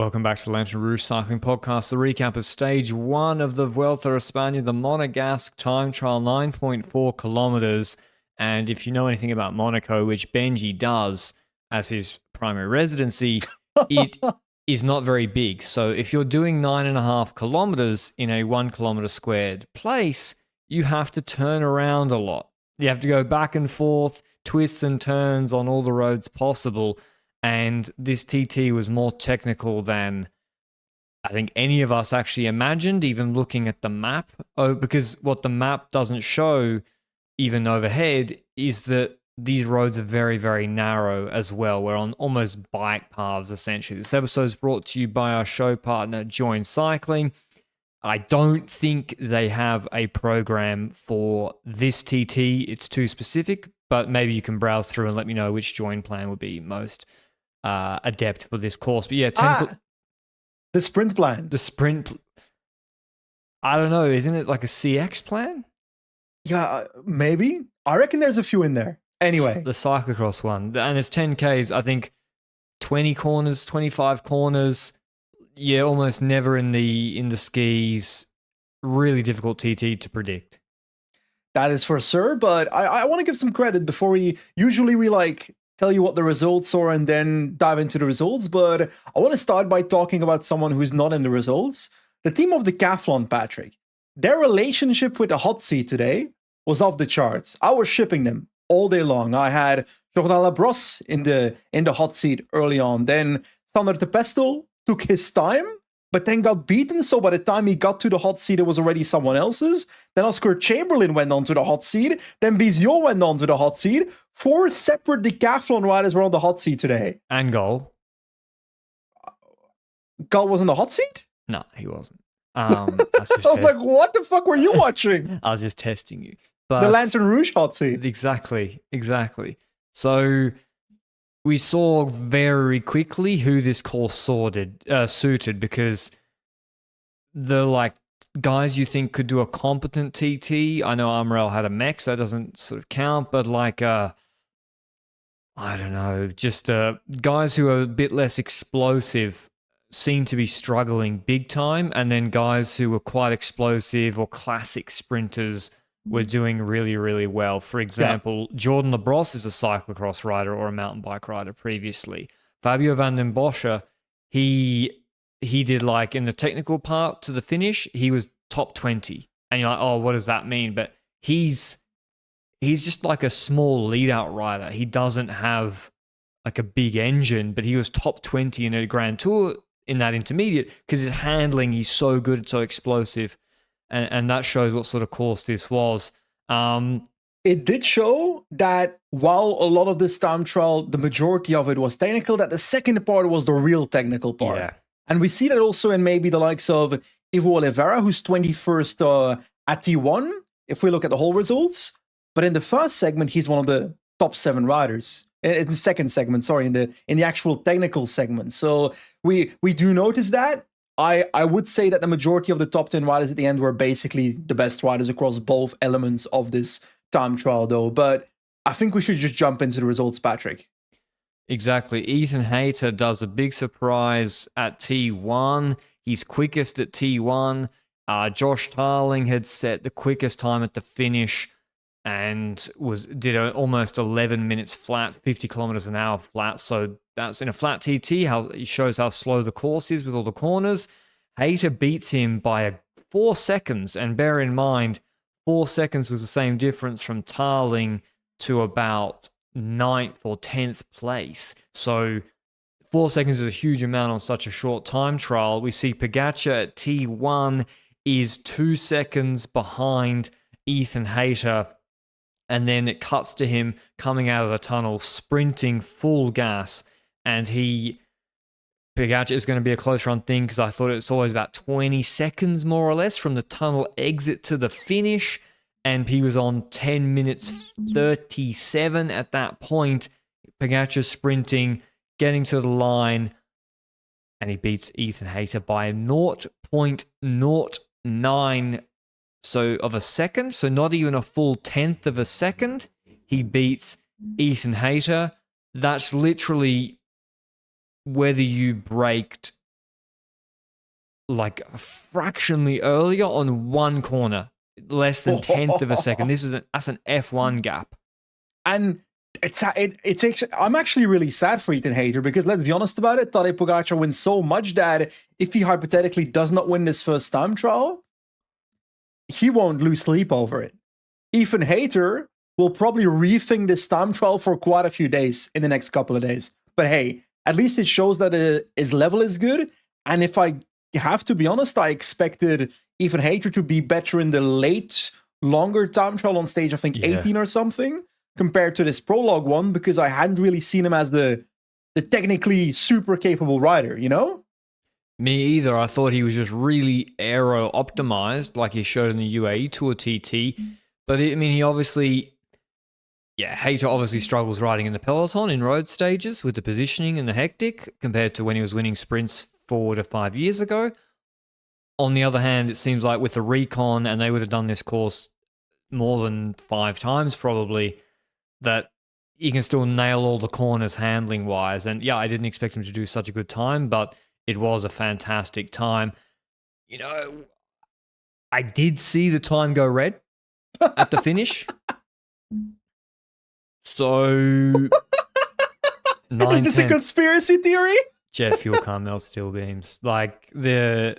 Welcome back to the Lanterne Rouge Cycling Podcast, the recap of Stage 1 of the Vuelta a España, the Monegasque time trial, 9.4 kilometers. And if you know anything about Monaco, which Benji does as his primary residency, it is not very big. So if you're doing 9.5 kilometers in a 1 kilometer squared place, you have to turn around a lot. You have to go back and forth, twists and turns on all the roads possible. And this TT was more technical than I think any of us actually imagined, even looking at the map. Oh, because what the map doesn't show, even overhead, is that these roads are very, very narrow as well. We're on almost bike paths, essentially. This episode is brought to you by our show partner, Join Cycling. I don't think they have a program for this TT. It's too specific, but maybe you can browse through and let me know which Join plan would be most adept for this course. But yeah, the sprint plan. The sprint, I don't know, isn't it like a CX plan? Yeah, maybe. I reckon there's a few in there. Anyway, the cyclocross one, and it's 10Ks. I think 20 corners, 25 corners. Yeah, almost never in the skis. Really difficult TT to predict. That is for sure. But I want to give some credit before we like tell you what the results are and then dive into the results. But I want to start by talking about someone who's not in the results. The team of Decathlon, Patrick. Their relationship with the hot seat today was off the charts. I was shipping them all day long. I had Jordan Labrosse in the hot seat early on. Then Sander de Pestel took his time, but then got beaten. So by the time he got to the hot seat, it was already someone else's. Then Oscar Chamberlain went on to the hot seat. Then Bizio went on to the hot seat. 4 separate Decathlon riders were on the hot seat today. And Gol. Gol was on the hot seat? No, he wasn't. I was like, what the fuck were you watching? I was just testing you. But the Lanterne Rouge hot seat. Exactly. So we saw very quickly who this course suited, because the guys you think could do a competent TT. I know Amrel had a mech, so that doesn't sort of count, but I don't know, just guys who are a bit less explosive seem to be struggling big time, and then guys who were quite explosive or classic sprinters were doing really, really well. For example, Jordan Labrosse is a cyclocross rider or a mountain bike rider previously. Fabio van den Bossche, he did in the technical part to the finish, he was top 20. And you're like, oh, what does that mean? But he's just like a small lead-out rider. He doesn't have like a big engine, but he was top 20 in a Grand Tour in that intermediate because his handling, he's so good, so explosive. And that shows what sort of course this was. It did show that while a lot of this time trial, the majority of it was technical, that the second part was the real technical part. Yeah. And we see that also in maybe the likes of Ivo Oliveira, who's 21st at T1, if we look at the whole results. But in the first segment, he's one of the top 7 riders. In the second segment, sorry, in the actual technical segment. So we do notice that. I would say that the majority of the top 10 riders at the end were basically the best riders across both elements of this time trial, though. But I think we should just jump into the results, Patrick. Exactly. Ethan Hayter does a big surprise at T1. He's quickest at T1. Josh Tarling had set the quickest time at the finish and did almost 11 minutes flat, 50 kilometers an hour flat. So that's in a flat TT. It shows how slow the course is with all the corners. Hayter beats him by 4 seconds. And bear in mind, 4 seconds was the same difference from Tarling to about 9th or 10th place. So 4 seconds is a huge amount on such a short time trial. We see Pogačar at T1 is 2 seconds behind Ethan Hayter. And then it cuts to him coming out of the tunnel, sprinting full gas. And Pogačar is going to be a close run thing because I thought it's always about 20 seconds more or less from the tunnel exit to the finish. And he was on 10 minutes 37 at that point. Pogačar sprinting, getting to the line, and he beats Ethan Hayter by 0.09 of a second, so not even a full 10th of a second. He beats Ethan Hayter. That's literally whether you braked like fractionally earlier on one corner, less than 10th of a second. That's an F1 gap. And it's actually, I'm actually really sad for Ethan Hayter because let's be honest about it, Tadej Pogačar wins so much that if he hypothetically does not win this first time trial, he won't lose sleep over it. Ethan Hayter will probably rethink this time trial for quite a few days in the next couple of days. But hey, at least it shows that his level is good. And if I have to be honest, I expected Ethan Hayter to be better in the late, longer time trial on stage, I think 18 or something, compared to this prologue one, because I hadn't really seen him as the technically super capable rider, you know? Me either. I thought he was just really aero optimized, like he showed in the UAE Tour TT. But I mean, he obviously, Hayter obviously struggles riding in the peloton in road stages with the positioning and the hectic compared to when he was winning sprints 4 to 5 years ago. On the other hand, it seems like with the recon, and they would have done this course more than 5 times probably, that he can still nail all the corners handling wise. And I didn't expect him to do such a good time, but it was a fantastic time. You know, I did see the time go red at the finish. So, Is this a conspiracy theory? Jet fuel can't melt steel beams. Like I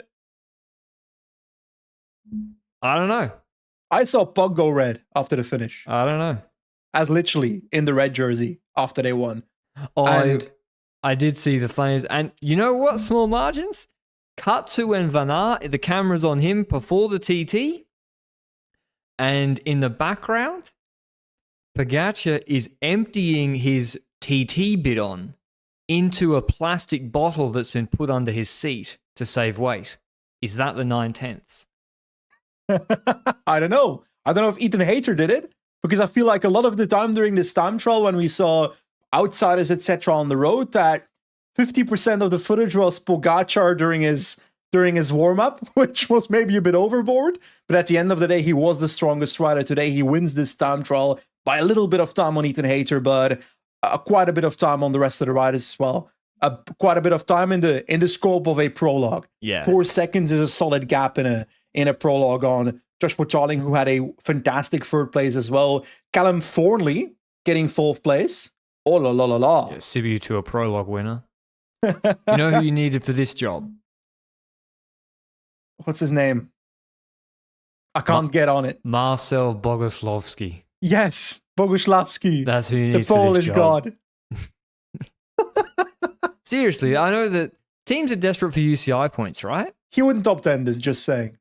don't know. I saw Pug go red after the finish. I don't know. As literally in the red jersey after they won. Oh, I did see the funniest. And you know what? Small margins. Katsu and Van Aert, the camera's on him before the TT. And in the background, Pogačar is emptying his TT bidon into a plastic bottle that's been put under his seat to save weight. Is that the 9/10ths? I don't know. I don't know if Ethan Hayter did it, because I feel like a lot of the time during this time trial when we saw outsiders, etc. on the road, that 50% of the footage was Pogačar during his warm-up, which was maybe a bit overboard. But at the end of the day, he was the strongest rider today. He wins this time trial by a little bit of time on Ethan Hayter, but quite a bit of time on the rest of the riders as well. Quite a bit of time in the scope of a prologue. 4 seconds is a solid gap in a prologue on Joshua Tarling, who had a fantastic 3rd place as well. Callum Thornley getting 4th place. Oh la la la la. Yeah, Sibiu to a prologue winner. You know who you needed for this job? What's his name? I can't get on it. Marcel Boguslavski. Yes, Boguslavski. That's who you need the Polish for this job. God. Seriously, I know that teams are desperate for UCI points, right? He wouldn't top 10 this, just saying.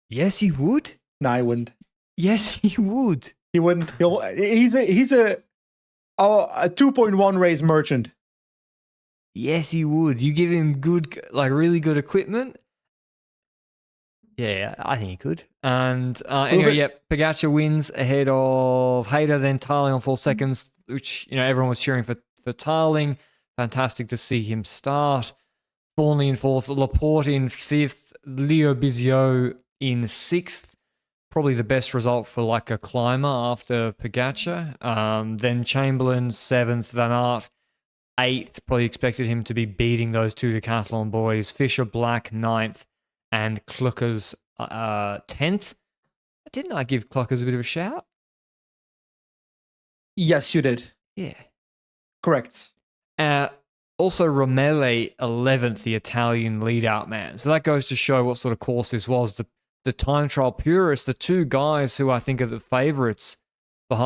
Yes, he would. No, he wouldn't. Yes, he would. He wouldn't. He's a 2.1 race merchant. Yes, he would. You give him good, like really good equipment. Yeah, I think he could. And anyway, Pogačar wins ahead of Hayter, then Tarling on 4 seconds, which everyone was cheering for Tarling. Fantastic to see him start. Thornley in 4th, Laporte in 5th, Leo Bizio in 6th. Probably the best result for like a climber after Pogačar. Then Chamberlain 7th, Van Aert 8th. Probably expected him to be beating those 2 decathlon boys. Fisher Black 9th and Kluckers 10th. Didn't I give Kluckers a bit of a shout? Yes, you did. Yeah. Correct. Also, Romele 11th, the Italian lead-out man. So that goes to show what sort of course this was. The time trial purists, the 2 guys who I think are the favourites,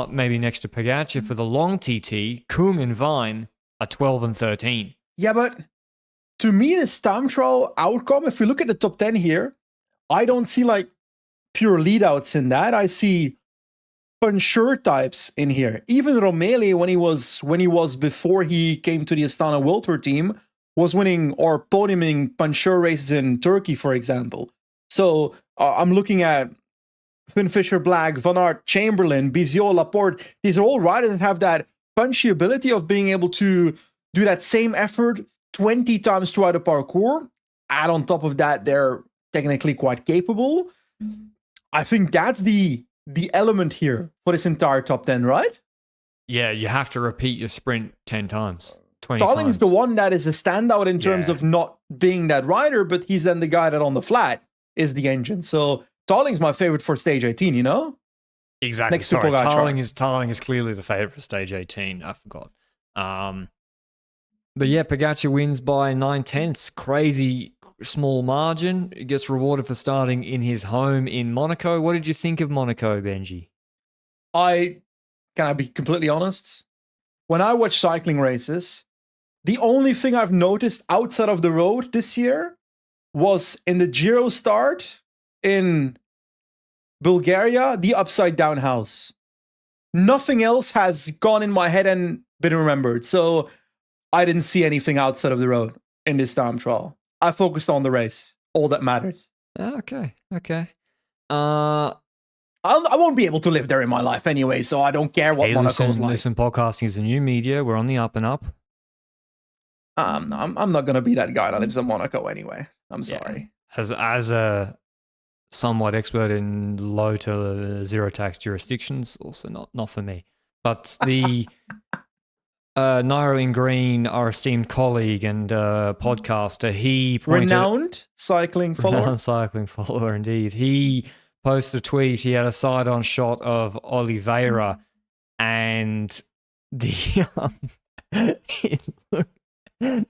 maybe next to Pogačar for the long TT, Kung and Vine, are 12 and 13. Yeah, but to me, this time trial outcome, if we look at the top 10 here, I don't see like pure lead-outs in that. I see puncher types in here. Even Romele, when he was before he came to the Astana World Tour team, was winning or podiuming puncher races in Turkey, for example. So I'm looking at Finn Fisher Black, Van Aert, Chamberlain, Bizio, Laporte. These are all riders that have that punchy ability of being able to do that same effort 20 times throughout a parcours. Add on top of that, they're technically quite capable. I think that's the element here for this entire top 10, right? Yeah, you have to repeat your sprint 10 times. 20 Tarling's times. the one that is a standout in terms of not being that rider, but he's then the guy that on the flat is the engine. So Tarling's my favorite for stage 18, you know? Exactly. Next to Sorry, Pogačar. Tarling is clearly the favorite for stage 18. I forgot. But yeah, Pogačar wins by 9/10. Crazy small margin. He gets rewarded for starting in his home in Monaco. What did you think of Monaco, Benji? Can I be completely honest? When I watch cycling races, the only thing I've noticed outside of the road this year was in the Giro start in Bulgaria, the upside down house. Nothing else has gone in my head and been remembered. So I didn't see anything outside of the road in this time trial. I focused on the race. All that matters. Okay. I won't be able to live there in my life anyway, so I don't care what Monaco's like. Listen, podcasting is a new media. We're on the up and up. I'm not going to be that guy that lives in Monaco anyway. I'm sorry. As a somewhat expert in low to zero tax jurisdictions, also not for me. But the Nairo in Green, our esteemed colleague and podcaster, he pointed... Renowned cycling follower? Renowned cycling follower, indeed. He posted a tweet. He had a side-on shot of Oliveira and the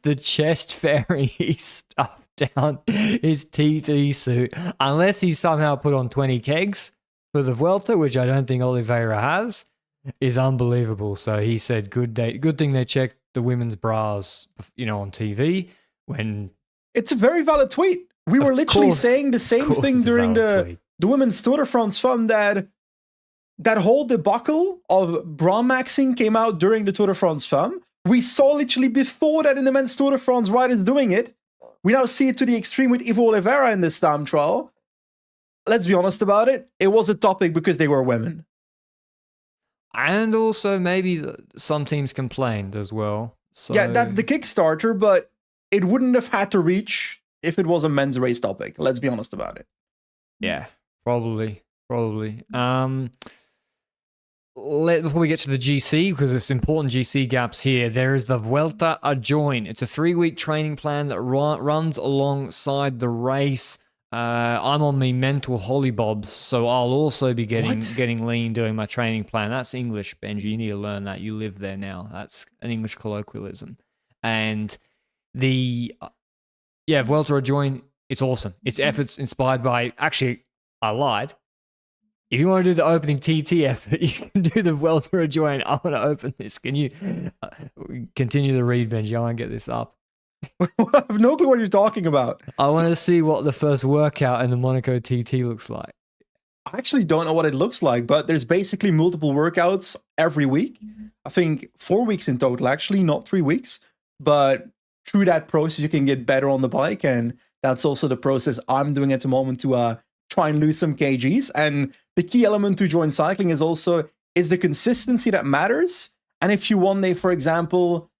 the chest fairing he stuffed down his TT suit, unless he somehow put on 20 kegs for the Vuelta, which I don't think Oliveira has, is unbelievable. So he said, good thing they checked the women's bras, on TV when... It's a very valid tweet. We were literally saying the same thing during the Women's Tour de France fun, that whole debacle of bra maxing came out during the Tour de France fun. We saw literally before that in the men's Tour de France riders doing it. We now see it to the extreme with Ivo Oliveira in this time trial. Let's be honest about it. It was a topic because they were women. And also maybe some teams complained as well. So... Yeah, that's the Kickstarter, but it wouldn't have had to reach if it was a men's race topic. Let's be honest about it. Yeah, probably. Before we get to the GC, because there's important GC gaps here, there is the Vuelta a Join. It's a 3-week training plan that runs alongside the race. I'm on me mental hollybobs, so I'll also be getting lean doing my training plan. That's English, Benji. You need to learn that. You live there now. That's an English colloquialism. And the Vuelta a Join, it's awesome. It's efforts inspired by... Actually, I lied. If you want to do the opening TT effort, you can do the Vuelta a Join. I want to open this. Can you continue the read, Benji? I want to get this up. I have no clue what you're talking about. I want to see what the first workout in the Monaco TT looks like. I actually don't know what it looks like, but there's basically multiple workouts every week. I think 4 weeks in total, actually, not 3 weeks. But through that process, you can get better on the bike. And that's also the process I'm doing at the moment to try and lose some kgs. And the key element to join cycling is the consistency that matters. And if you one day, for example,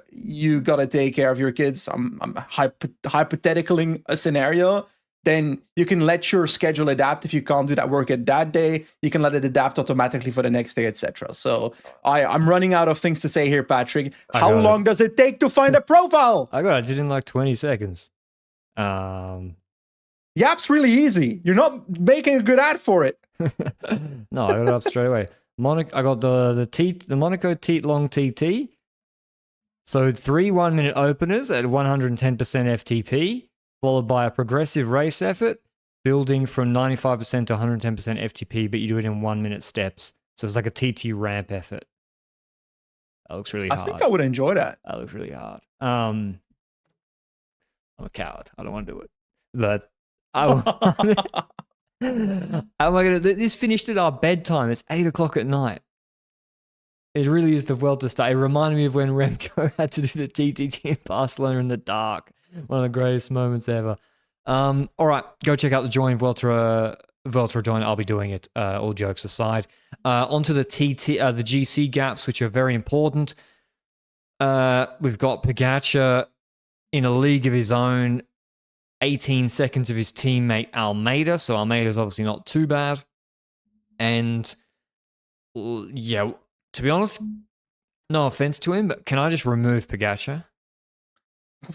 you got to take care of your kids, I'm hypotheticaling a scenario, then you can let your schedule adapt. If you can't do that work at that day, you can let it adapt automatically for the next day, etc. So I'm running out of things to say here, Patrick. How long does it take to find a profile? I got it. I did in like 20 seconds. Yap's really easy. You're not making a good ad for it. No, I got it up straight away. I got the Monaco Teat Long TT. So 3 1-minute openers at 110% FTP, followed by a progressive race effort, building from 95% to 110% FTP, but you do it in 1-minute steps. So it's like a TT ramp effort. That looks really hard. I think I would enjoy that. That looks really hard. I'm a coward. I don't want to do it. But how am I going to... This finished at our bedtime. It's 8 o'clock at night. It really is the Vuelta start. It reminded me of when Remco had to do the TTT in Barcelona in the dark. One of the greatest moments ever. All right, go check out the Join Vuelta Join. I'll be doing it, all jokes aside. Onto the the GC gaps, which are very important. We've got Pogačar in a league of his own, 18 seconds of his teammate Almeida. So Almeida's obviously not too bad. And yeah, to be honest, No offense to him, but can I just remove Pogačar?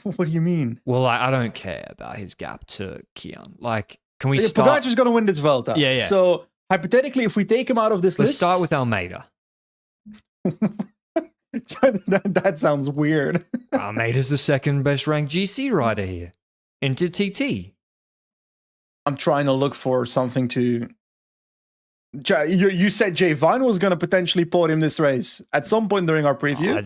What do you mean? Well, I don't care about his gap to Kian. Like, can we Yeah, start? Pogacar's going to win this Vuelta. Yeah, yeah. So hypothetically, if we take him out of this Let's list, start with Almeida. that sounds weird. Almeida's the second best ranked GC rider here into TT. I'm trying to look for something to. You said Jay Vine was going to potentially podium this race at some point during our preview. I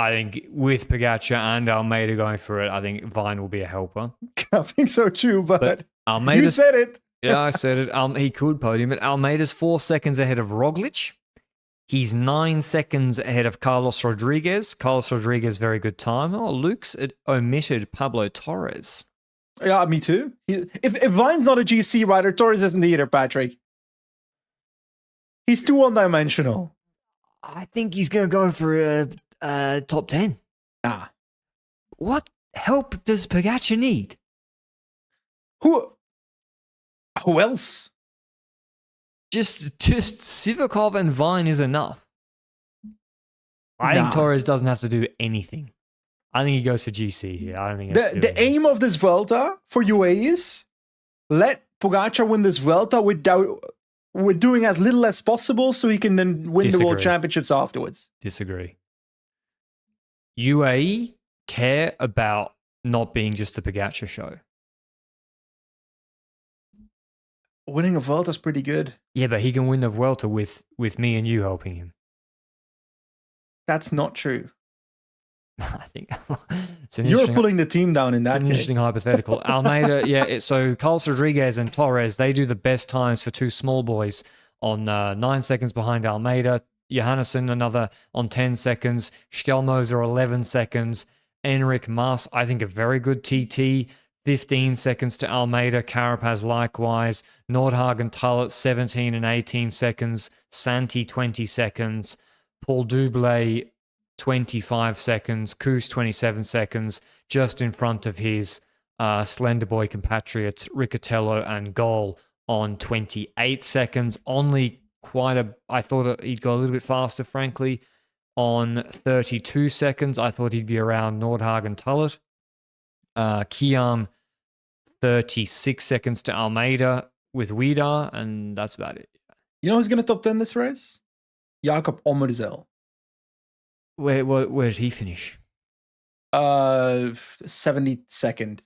think with Pogačar and Almeida going for it, I think Vine will be a helper. I think so too, but Almeida, you said it. Yeah, I said it. He could podium it. Almeida's 4 seconds ahead of Roglic. He's 9 seconds ahead of Carlos Rodriguez. Carlos Rodriguez, very good time. Oh, Luke's omitted Pablo Torres. Yeah, me too. If Vine's not a GC rider, Torres isn't either, Patrick. He's too one-dimensional. I think he's going to go for a top 10. Ah. What help does Pogačar need? Who else? Just Sivakov and Vine is enough. I think Torres doesn't have to do anything. I think he goes for GC here. I don't think the aim of this Vuelta for UAE is let Pogačar win this Vuelta with doing as little as possible so he can then win the World Championships afterwards. Disagree. UAE care about not being just a Pogačar show. Winning a Vuelta is pretty good. Yeah, but he can win the Vuelta with me and you helping him. That's not true. I think you're pulling the team down in that case. It's an interesting hypothetical. Almeida, yeah. So Carlos Rodriguez and Torres, they do the best times for two small boys on 9 seconds behind Almeida. Johannesson another on 10 seconds. Schelmoser 11 seconds. Enric Mas, I think a very good TT. 15 seconds to Almeida. Carapaz likewise. Nordhagen Tullet 17 and 18 seconds. Santi 20 seconds. Paul Dublé 25 seconds. Koos 27 seconds. Just in front of his slender boy compatriots Riccatello and Gol on 28 seconds. Only I thought he'd go a little bit faster, frankly, on 32 seconds. I thought he'd be around Nordhagen Tullet. Kian 36 seconds to Almeida with Widar, and that's about it. You know who's going to top 10 this race? Jakob Omerzel. Where did he finish? 72nd.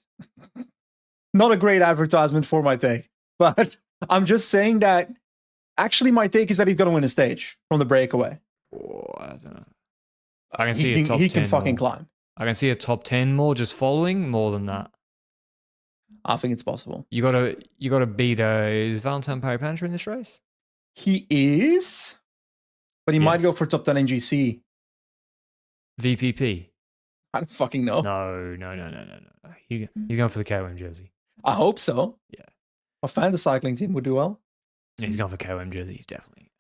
Not a great advertisement for my take, but I'm just saying that actually my take is that he's going to win a stage from the breakaway. Oh, I don't know. I can see a top 10 he can fucking more. climb. I can see a top 10 more just following more than that. I think it's possible. You gotta beat is Valentin Parry-Pancher in this race? He is, but he might go for top 10 in GC. VPP. I don't fucking know. No. You're going for the KOM jersey. I hope so. Yeah. A fan the cycling team would do well. Yeah, he's going for KOM jerseys, definitely.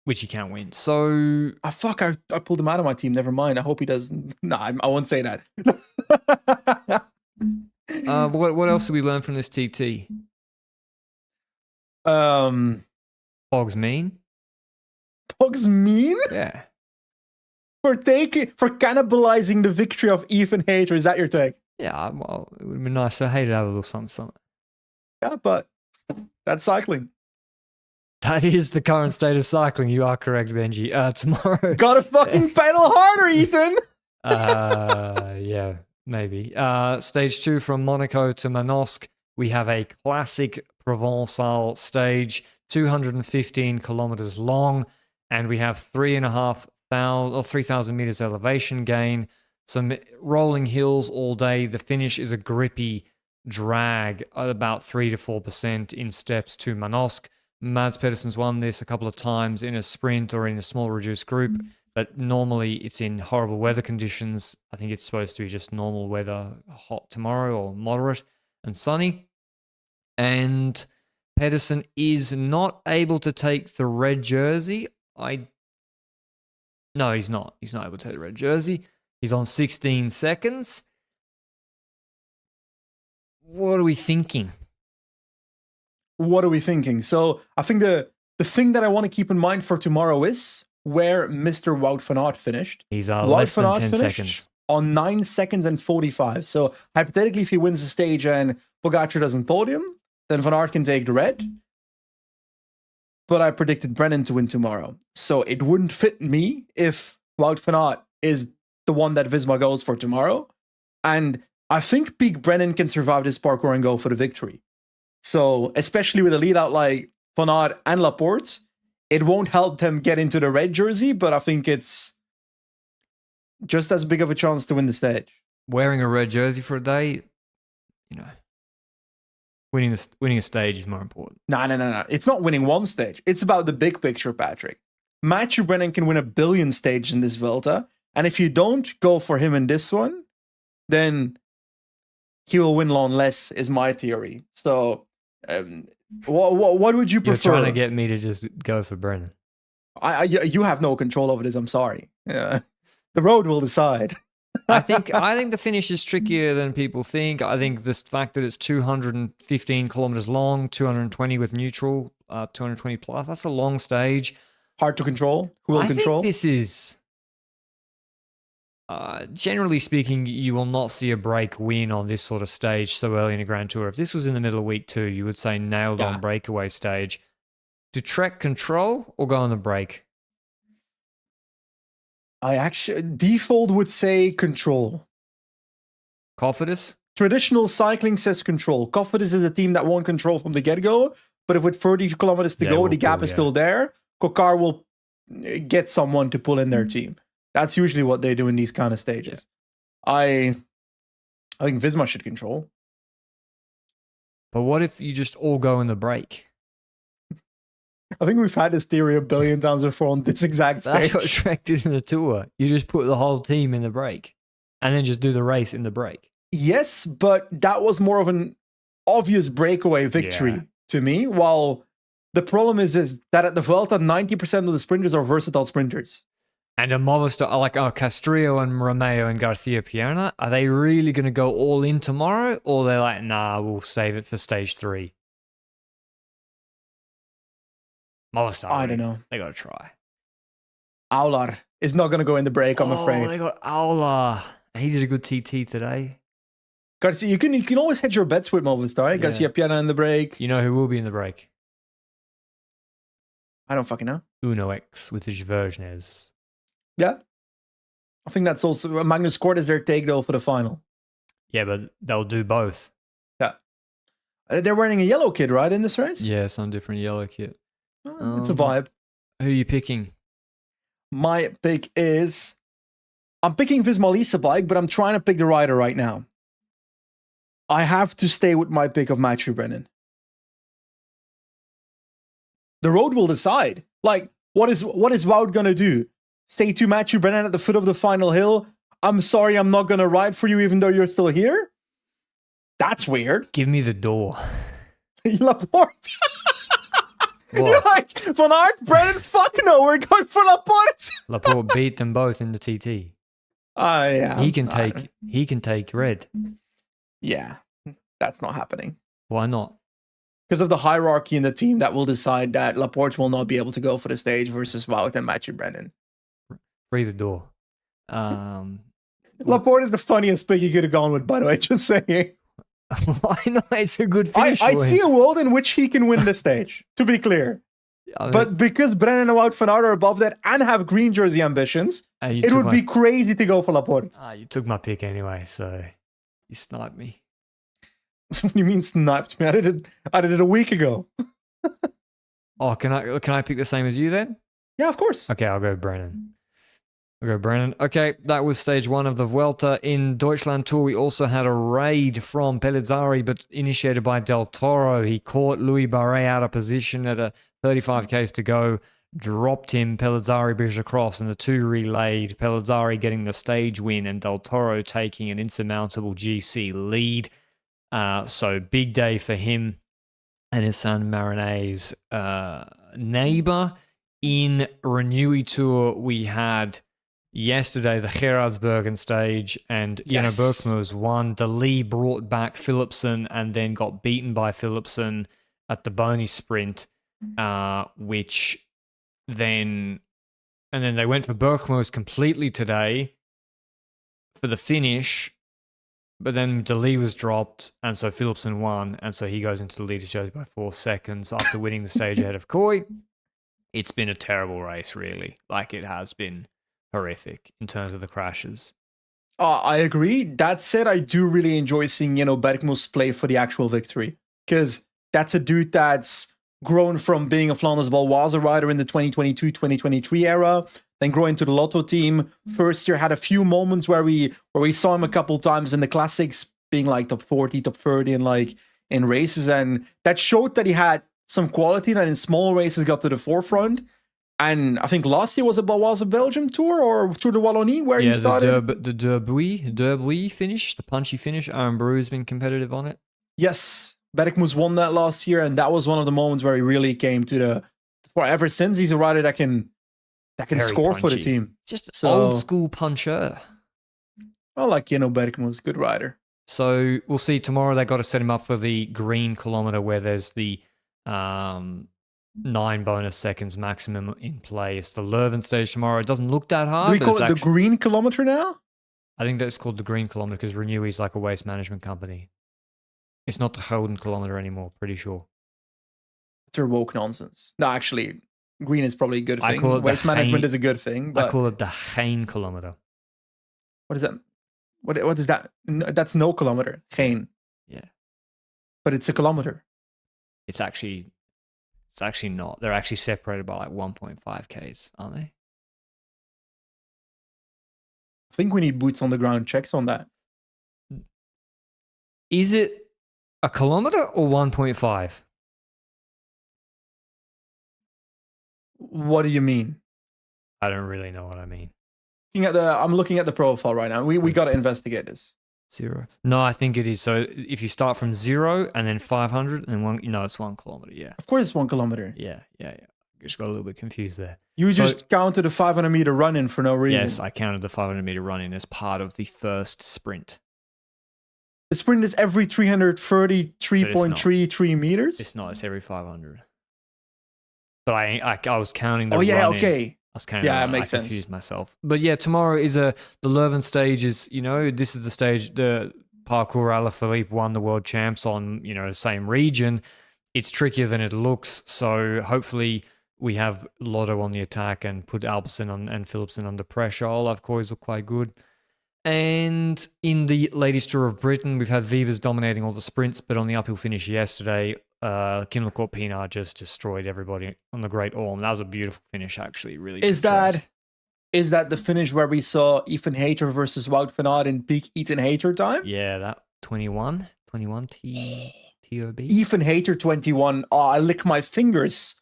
Which he can't win. So I pulled him out of my team. Never mind. I hope he doesn't. No, I won't say that. what else did we learn from this TT? Pog's mean. Pog's mean? Yeah. For cannibalizing the victory of Ethan Hayter. Is that your take? Yeah, well, it would have been nice for Hayter to have a little something. Yeah, but that's cycling. That is the current state of cycling. You are correct, Benji. Tomorrow. Gotta fucking pedal harder, Ethan! Yeah, maybe. Stage 2 from Monaco to Manosque. We have a classic Provençal stage, 215 kilometers long, and we have 3,000 meters elevation gain, some rolling hills all day. The finish is a grippy drag at about 3 to 4% in steps to Manosque. Mads Pedersen's won this a couple of times in a sprint or in a small reduced group, but normally it's in horrible weather conditions. I think it's supposed to be just normal weather, hot tomorrow or moderate and sunny. And Pedersen is not able to take the red jersey. No, he's not. He's not able to take the red jersey. He's on 16 seconds. What are we thinking? What are we thinking? So I think the thing that I want to keep in mind for tomorrow is where Mr. Wout van Aert finished. He's Wout less van than Aert 10 finished seconds. on 9 seconds and 45. So hypothetically, if he wins the stage and Pogačar doesn't podium, then Van Aert can take the red. But I predicted Brennan to win tomorrow. So it wouldn't fit me if Wout van Aert is the one that Visma goes for tomorrow. And I think Peak Brennan can survive this parkour and go for the victory. So especially with a lead out like Van Aert and Laporte, it won't help them get into the red jersey, but I think it's just as big of a chance to win the stage. Wearing a red jersey for a day, you know, winning a stage is more important. No. It's not winning one stage. It's about the big picture, Patrick. Matthew Brennan can win 1 billion stages in this Vuelta. And if you don't go for him in this one, then he will win long less, is my theory. So what would you prefer? You're trying to get me to just go for Brennan. You have no control over this. I'm sorry. Yeah. The road will decide. I think the finish is trickier than people think. I think the fact that it's 215 kilometers long, 220 with neutral, 220 plus, that's a long stage. Hard to control. Who will control? I think this is, generally speaking, you will not see a break win on this sort of stage so early in a Grand Tour. If this was in the middle of week 2, you would say nailed on breakaway stage. Do Trek control or go on the break? I actually, default would say control. Cofidis? Traditional cycling says control. Cofidis is a team that won't control from the get-go, but if with 30 kilometers to go, the gap is still there, Pogačar will get someone to pull in their team. That's usually what they do in these kind of stages. I think Visma should control. But what if you just all go in the break? I think we've had this theory a billion times before on this exact stage. That's what Trek did in the Tour. You just put the whole team in the break and then just do the race in the break. Yes, but that was more of an obvious breakaway victory to me. While the problem is that at the Vuelta, 90% of the sprinters are versatile sprinters. And a Movistar, like Castrillo and Romeo and Garcia Pierna, are they really going to go all in tomorrow? Or they're like, nah, we'll save it for stage 3? Movistar. I don't know. They got to try. Aular is not going to go in the break, I'm afraid. They got Aular. He did a good TT today. Garcia, you can always hedge your bets with Movistar. Right? Garcia Pierna in the break. You know who will be in the break? I don't fucking know. Uno X with his Vergnes. Yeah. I think that's also Magnus Kort is their take though for the final. Yeah, but they'll do both. Yeah. They're wearing a yellow kit, right, in this race? Yeah, some different yellow kit. It's a vibe. Who are you picking? My pick is... I'm picking Visma Lease bike, but I'm trying to pick the rider right now. I have to stay with my pick of Matthew Brennan. The road will decide. Like, what is Wout going to do? Say to Matthew Brennan at the foot of the final hill, I'm sorry, I'm not going to ride for you even though you're still here? That's weird. Give me the door. Laporte. What? You're like, Van Aert, Brennan, fuck no, we're going for Laporte. Laporte beat them both in the TT. Yeah. He can take red. Yeah, that's not happening. Why not? Because of the hierarchy in the team that will decide that Laporte will not be able to go for the stage versus Wout and Matthew Brennan. Free the door. Laporte is the funniest pick you could have gone with, by the way, just saying. Why not? It's a good finish. I'd see a world in which he can win the stage, to be clear. But because Brennan and Wout van Aert are above that and have green jersey ambitions, it would be crazy to go for Laporte. You took my pick anyway, so you sniped me. You mean sniped me? I did it a week ago. Oh, can I pick the same as you then? Yeah, of course. Okay, I'll go Brennan. Okay, that was stage 1 of the Vuelta. In Deutschland Tour, we also had a raid from Pellizzari, but initiated by Del Toro. He caught Louis Barret out of position at a 35 k's to go, dropped him. Pellizzari bridged across, and the two relayed. Pellizzari getting the stage win, and Del Toro taking an insurmountable GC lead. So big day for him and his son Marinet's neighbor. In Renewy Tour, we had yesterday the Gerardsbergen stage, and Jeno Berkmoes won. De Lee brought back Philipsen and then got beaten by Philipsen at the Boney sprint, which then And then they went for Berkmoos completely today for the finish. But then DeLee was dropped, and so Philipsen won, and so he goes into the leader's jersey by 4 seconds after winning the stage ahead of Coy. It's been a terrible race, really. Like, it has been horrific in terms of the crashes. I agree. That said, I do really enjoy seeing, Berkmoos play for the actual victory. Because that's a dude that's grown from being a Flanders Baloise rider in the 2022-2023 era, then grow into the Lotto team. First year had a few moments where we saw him a couple times in the classics, being like top 40, top 30 in races, and that showed that he had some quality that in small races got to the forefront. And I think last year was a Baloise Belgium tour or Tour de Wallonie where he started. The Derby finish, the punchy finish. Aaron Breu's been competitive on it. Yes, Berkmoos won that last year, and that was one of the moments where he really came to the. For ever since, he's a rider that can score punchy for the team. Just old school puncher. I like Berkmoos, good rider. So we'll see tomorrow. They got to set him up for the green kilometer where there's the 9 bonus seconds maximum in play. It's the Leuven stage tomorrow. It doesn't look that hard. Do we call it the green kilometer now? I think that's called the green kilometer because Renew is like a waste management company. It's not the Holden kilometer anymore, pretty sure. It's a woke nonsense. No, actually, green is probably a good thing. Waste management is a good thing. But I call it the Geen kilometer. What is that? What is that? That's no kilometer. Geen. Yeah. But it's a kilometer. It's actually not. They're actually separated by like 1.5 Ks, aren't they? I think we need boots on the ground checks on that. Is it a kilometer or 1.5? What do you mean? I don't really know what I mean. I'm looking at the profile right now. We got to investigate this. 0. No, I think it is. So if you start from 0 and then 500 and then 1, it's 1 kilometer. Yeah. Of course, it's 1 kilometer. Yeah. Just got a little bit confused there. You just counted a 500 meter run in for no reason. Yes, I counted the 500 meter run in as part of the first sprint. The sprint is every 333.33 meters. It's not. It's every 500. But I was counting the. Oh yeah, run okay. I was counting. Yeah, it makes sense. I confused myself. But yeah, tomorrow is the Leuven stage. Is this is the stage the parkour Alaphilippe won the world champs on same region. It's trickier than it looks. So hopefully we have Lotto on the attack and put Alpecin and Philipsen under pressure. Olaf Koys look quite good. And in the ladies tour of Britain, we've had Vibers dominating all the sprints, but on the uphill finish yesterday, Kim Lecourt-Pinard just destroyed everybody on the Great Orme. That was a beautiful finish, actually. Really. Is that the finish where we saw Ethan Hayter versus Wout van Aert in peak Ethan Hayter time? Yeah, that 21 TOB. Ethan Hayter 21. Oh, I lick my fingers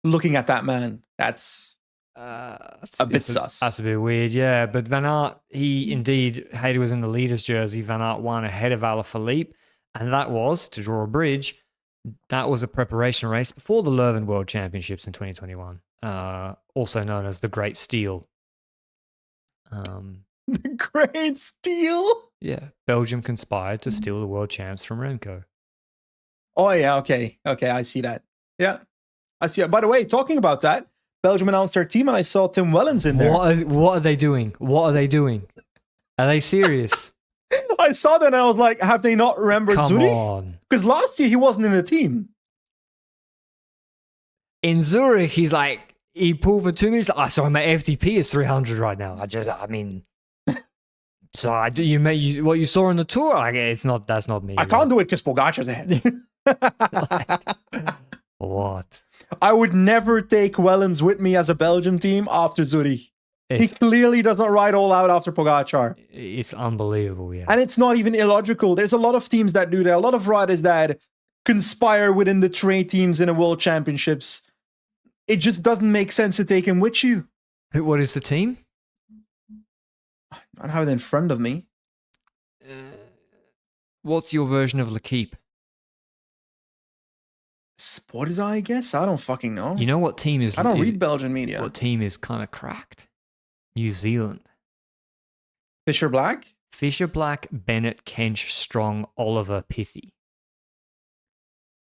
looking at that man. That's a bit sus. That's a bit weird, yeah. But Van Aert, Hayter was in the leader's jersey. Van Aert won ahead of Alaphilippe, and that was, to draw a bridge, that was a preparation race before the Leuven World Championships in 2021, also known as the Great Steal. The Great Steal? Yeah, Belgium conspired to steal the world champs from Remco. Oh, yeah, okay, I see that. Yeah, I see it. By the way, talking about that, Belgium announced their team, and I saw Tim Wellens in there. What are they doing? Are they serious? I saw that, and I was like, have they not remembered Come Zurich? on. Because last year, he wasn't in the team. In Zurich, he pulled for 2 minutes. Sorry, my FTP is 300 right now. So what you saw on the tour, that's not me. I can't do it because Pogačar's ahead. What? I would never take Wellens with me as a Belgian team after Zurich. He clearly doesn't ride all out after Pogačar. It's unbelievable, yeah. And it's not even illogical. There's a lot of teams that do that. A lot of riders that conspire within the trade teams in the World Championships. It just doesn't make sense to take him with you. What is the team? I don't have it in front of me. What's your version of L'Equipe? Sportiza, I guess? I don't fucking know. You know what team is... I don't read Belgian media. What team is kind of cracked? New Zealand. Fisher Black? Fisher Black, Bennett, Kench, Strong, Oliver, Pithy.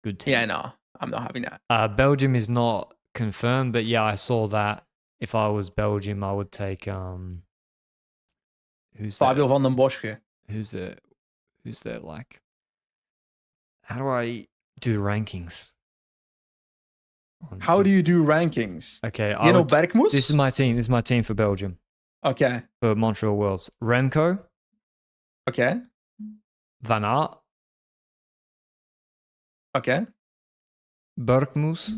Good team. Yeah, no. I'm not having that. Belgium is not confirmed, but yeah, I saw that. if I was Belgium, I would take who's Fabio there? van den Boschke. Who's there? Like, how do I do rankings? How do you do rankings? Okay, Bergmus? This is my team. This is my team for Belgium. Okay. For Montreal Worlds. Remco, Okay. Van Aert, Okay. Bergmus,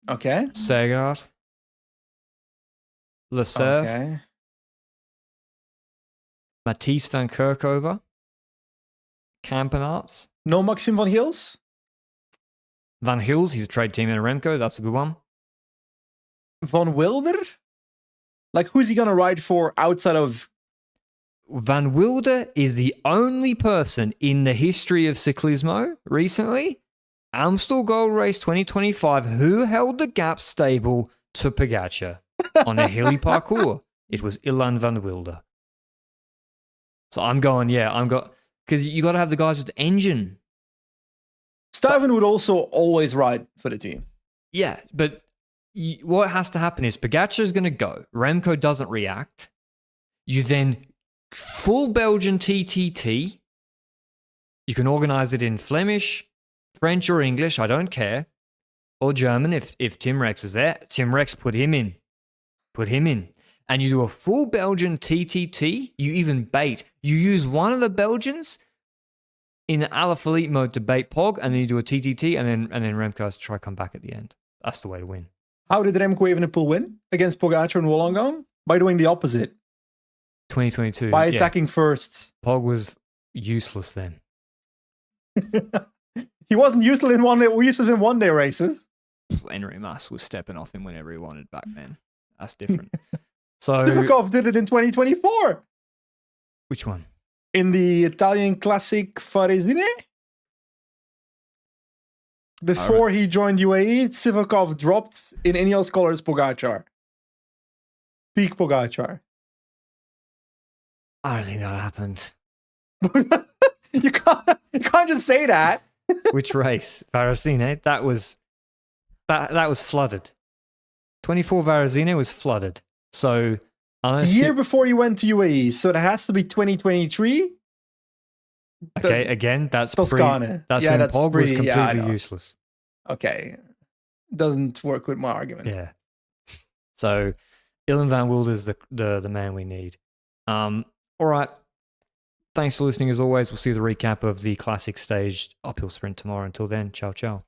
Okay. Segaard, Lecerf, Okay. Mathies van Kerkhoven, Kampenaerts, No Maxim van Gils? Van Gils, he's a trade team in Remco. That's a good one. Van Wilder? Like, who's he going to ride for outside of... Van Wilder is the only person in the history of Ciclismo recently, Amstel Gold Race 2025, who held the gap stable to Pogačar on a hilly parcours. It was Ilan van Wilder. So because you got to have the guys with the engine. Stuyven would also always ride for the team. Yeah, but what has to happen is Pogačar is going to go. Remco doesn't react. You then full Belgian TTT. You can organize it in Flemish, French, or English. I don't care. Or German if Tim Rex is there. Tim Rex, put him in. Put him in. And you do a full Belgian TTT. You even bait. You use one of the Belgians in Alaphilippe mode to bait Pog, and then you do a TTT, and then Remco has to try to come back at the end. That's the way to win. How did Remco Evenepoel win against Pogačar and Wollongong? By doing the opposite. 2022. By attacking first. Pog was useless then. He wasn't useless in one-day races. Henry Mas was stepping off him whenever he wanted back then. That's different. So Sivakov did it in 2024. Which one? In the Italian Classic Faresine. Before he joined UAE, Sivakov dropped in Ineos colors Pogačar. Peak Pogačar. I don't think that happened. You can't just say that. Which race? Varesine? That was flooded. 24 Varesine was flooded. So the year before you went to UAE, so that has to be 2023. Okay, again, that's Toscana. That's when Pog was completely useless. Okay, doesn't work with my argument. Yeah. So, Ilan van Wilder is the man we need. All right. Thanks for listening as always. We'll see the recap of the classic staged uphill sprint tomorrow. Until then, ciao, ciao.